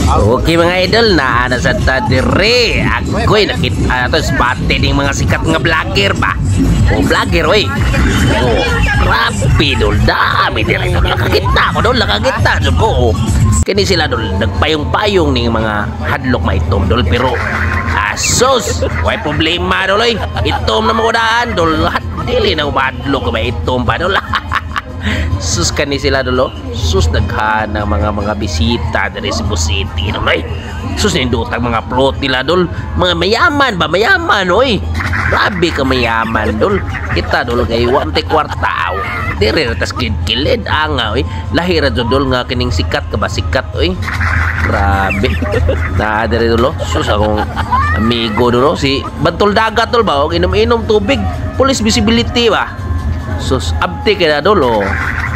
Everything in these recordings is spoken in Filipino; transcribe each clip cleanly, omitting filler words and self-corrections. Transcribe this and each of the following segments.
Okay mga idol, naana sa tadire. Ako'y nakita ito spotted ng mga sikat nga vlogger ba? O vlogger, oy. Oh, grabe dol, dami dire. Nakakita ko dol, nakakita dol ko. Kini sila dol, nagpayong-payong ning mga hadlok maitom dol, pero asos, way problema dol oy. Itom na magudaan dol, dili na madlok maitom pa dol. Sus kani sila dolo, sus daghan ng mga bisita dari Cebu City noy. Sus nindutang mga plot nila dol, mga mayaman ba, mayaman oy. Grabe ka mayaman dol. Kita dol kay wante kwarta. Dire tas kilid anga oy. Lahira dol nga kining sikat ka ba, sikat oy. Grabe. Na dire dolo, sus akong amigo dolo si Bantol Dagat dol ba, og inom-inom tubig, police visibility ba. Sus abti kaya dolo,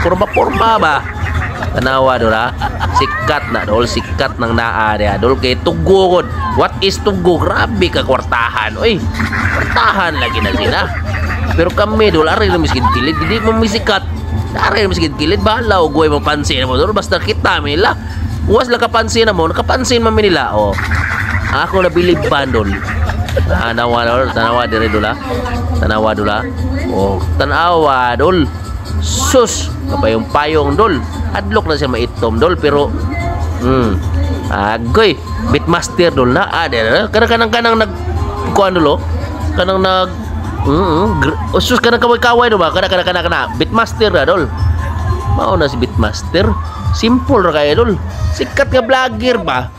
porma ba, tanawa dola, sikat na dol, sikat ng naarya dol, kay tugo god. What is tugo? Grabe ka kwartahan oy, kwartahan lagi na sila. Pero kami dol, aray na miskin kilid, hindi mo misikat, aray na miskin kilid, bala o goy mo pansin mo dol, basta kita nila, buwas lang kapansin na mo, nakapansin mami nila. Oh, ako nabilib pa dol. Tanawa dol, tanawa dire dola, tanawa dola. Oh, tanawa dol. Sus, kapayong-payong dol. Adlok na siya maitom dol, pero agoy, bitmaster dol na ada. Kanang nag kuan dolo. Kanang nag sus kanang kaway-kaway do ba? Kana bitmaster na dol. Mao na si bitmaster. Simple ra kay dol. Sikat nga vlogger ba?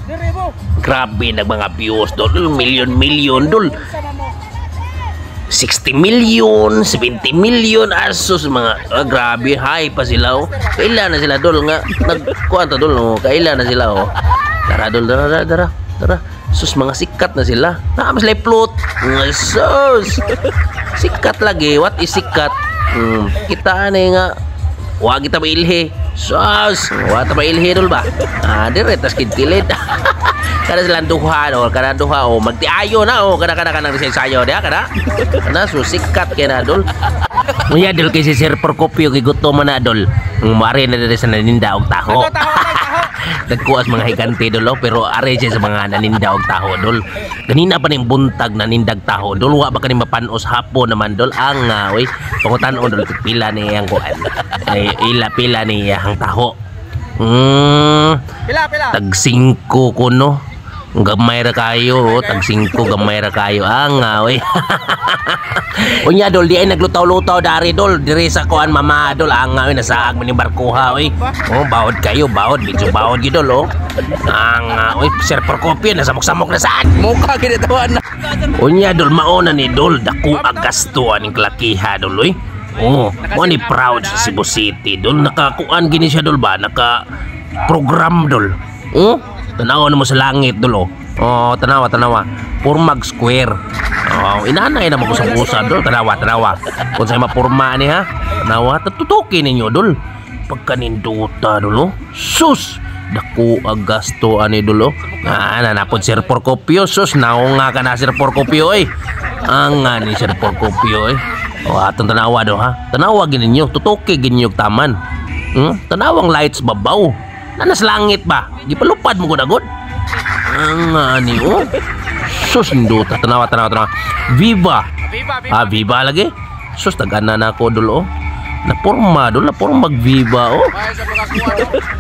Grabe nag mga views dol, million dol. 60 million, 70 million asos mga grabe, high pa sila oh. Kailan na sila dol nga nagkuan ta dol oh. Kailan na sila oh. Tara dol, tara. Sus mga sikat na sila. Mas lay plot. Sus. Sikat lagi. What is sikat? Kita ani nga wa kita mailhi. Sus, wa ta mailhi dol ba? Dire tas kilid. Kada silang duha o, kada duha o, magtiayo na o, kada sayo dia kada. Kana susikat kay na dol. Unya dol kay si Sir Procopio kay gutom na dol. Mari na dire sa naninda og taho. Dagkuas mga higante dol, pero are siya sa mga naninda og taho dol. Ganina pa ning buntag nanindag taho dol, wa ba kani mapanos hapon naman dol. Ang oy, pangutan-on dol pila ni ang kuan. Ay pila ni ang taho. Pila. Tag 5 kuno. Gamay ra kayo, tag 5 gamay ra kayo. Oy. Unya dol di ay naglutaw-lutaw dari dol, diri sa kuan mama dol. Oy, nasaag man yung barkuha oy. Oh, bawod kayo, medyo bawod gid dol oh. Oy, Sir Procopio nasamok-samok na saan. Mukha ginatawan na. Unya dol mauna ni dol, dako agasto aning klakiha dol oy. Oh, mo ni proud sa Cebu City dol, nakakuan gini siya dol ba, naka program dol. Oh, tanawa na mo sa langit dol oh. Oh, tanawa. Purmag Square. Oh, inanay na mo kusang-usab dol, tanawa. Kung sa'yo mapurma ni ha, tanawa, tutukin ninyo dol. Pagkaninduta dol oh. Sus, dako agasto ani dol oh. Nanapod Sir Procopio, sus, naunga ka na Sir Procopio eh. Ni Sir Procopio eh. O atong tanawa do ha. Tanawa gininyo, tutuki gininyo taman. Tanawang lights babaw. Nanas langit ba? Gipalupad mo gud-agod. Ani oh. Sus nduta, tanawa. Viva. Viva lagi. Sus tagana na ako dul oh. Napurma Viva oh.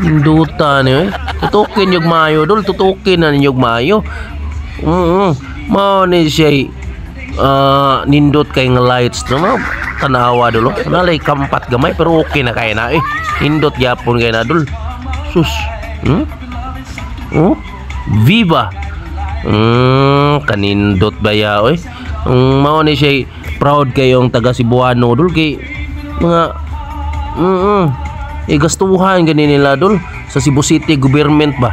Nduta ni eh. Tutukin yung mayo dul, tutukin na ninyog mayo. Mao ni siya nindot kay nga lights no, tanawa dolo, nalay kampat gamay pero okay na kay na eh, nindot yapon kay na dol. Sus Viva kanindot baya oy. Mao ni siya proud kayong taga Cebuano dol, kay mga gastuhan gani nila dol sa Cebu City government ba,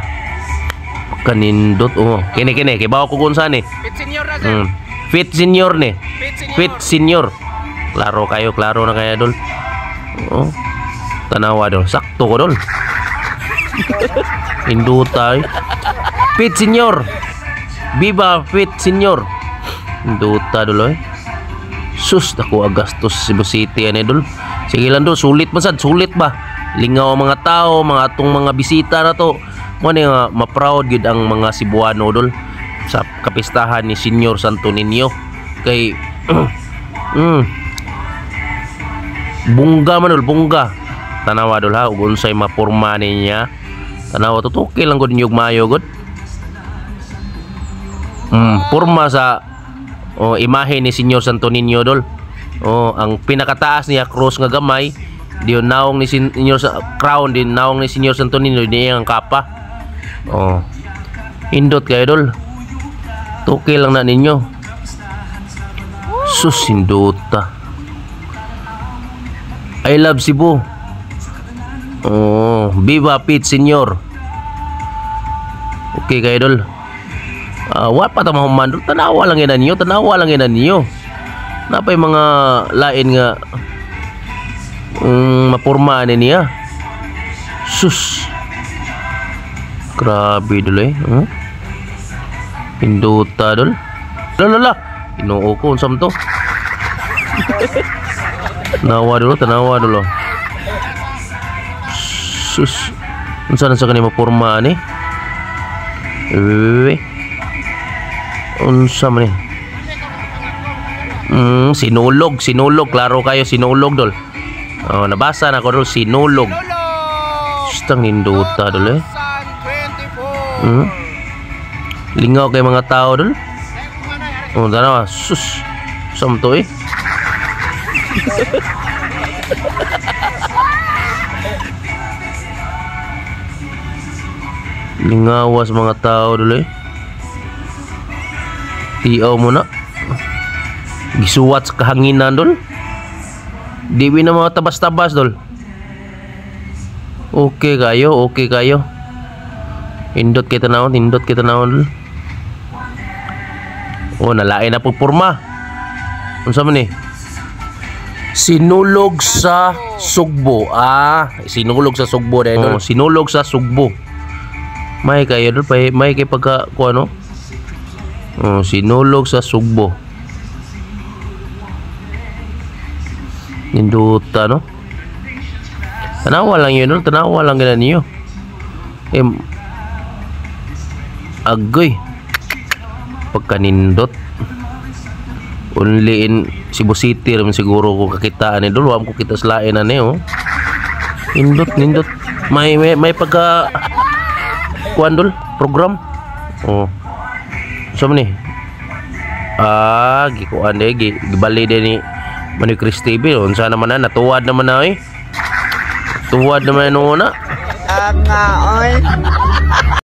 kanindot oh. Kini kay bawo ko kun saan eh. Fit senior ni. Fit senior. Klaro na kaya dol. Oh. Tanawa dol. Sakto ko dol. Indutay. Fit senior. Viva Fit senior. Induta dol eh. Sus, dako agastos Cebu City ani dol. Sige lang dol, sulit ba? Lingaw ang mga tao, mga atong mga bisita na to. Mo ni nga ma-proud gid ang mga Cebuano dol sa kapistahan ni Senyor Santo Niño kay bungga man dol, bungga. Tanawa dol ha ug unsay maporma niya. Tanawa tutuki lang gud niyog maayo gud. Porma sa imahe ni Senyor Santo Niño dol. Ang pinakataas niya cross nga gamay, diyon naong ni Senyor sa crown din naong ni Senyor Santo Niño di ang kapa. Indot kayo dol. Tuki lang na ninyo. Sus indota. I love Cebu. Viva Pete Senyor. Okay kayo dol. Wa pa ta mahuman dol. Tanawa lang yan ninyo. Tanawa lang yan ninyo. Napay mga lain nga mapurmaan niya. Sus. Grabe dol eh. Induta dol. Lala. Inuo ko unsam to. Tanawa dolo. Sus. Unsa na sa kanimo porma ni? Unsa man ni? Sinulog, klaro kayo sinulog dol. Nabasa na ko dol sinulog. Stang ninduta dol eh. Lingaw kay mga tao dol. Tanawa, sus. Sam to eh. Lingawas mga tao dulu eh. Tiaw mo na. Gisuwat sa kahanginan dol. Di na mga tabas-tabas dol. Okay kayo. Indot kita naon dol. Nalain na po porma. Unsa man ni? Sinulog sa Sugbo. Sinulog sa Sugbo dahil sinulog sa Sugbo. May kayo dol, may kay pagka ko ano? Sinulog sa Sugbo. Induta no? Tanawa lang yun dol, tanawa lang gina niyo. Agoy. Pagkanindot. Only in Cebu City rin siguro ko kakitaan ni dol. Wam ko kita slain na niyo. Nindot. May pagka kuan dol program. So ni gikuan de gibali de ni Manny Chris TV. Unsa naman na natuwad naman na tuwad naman no na.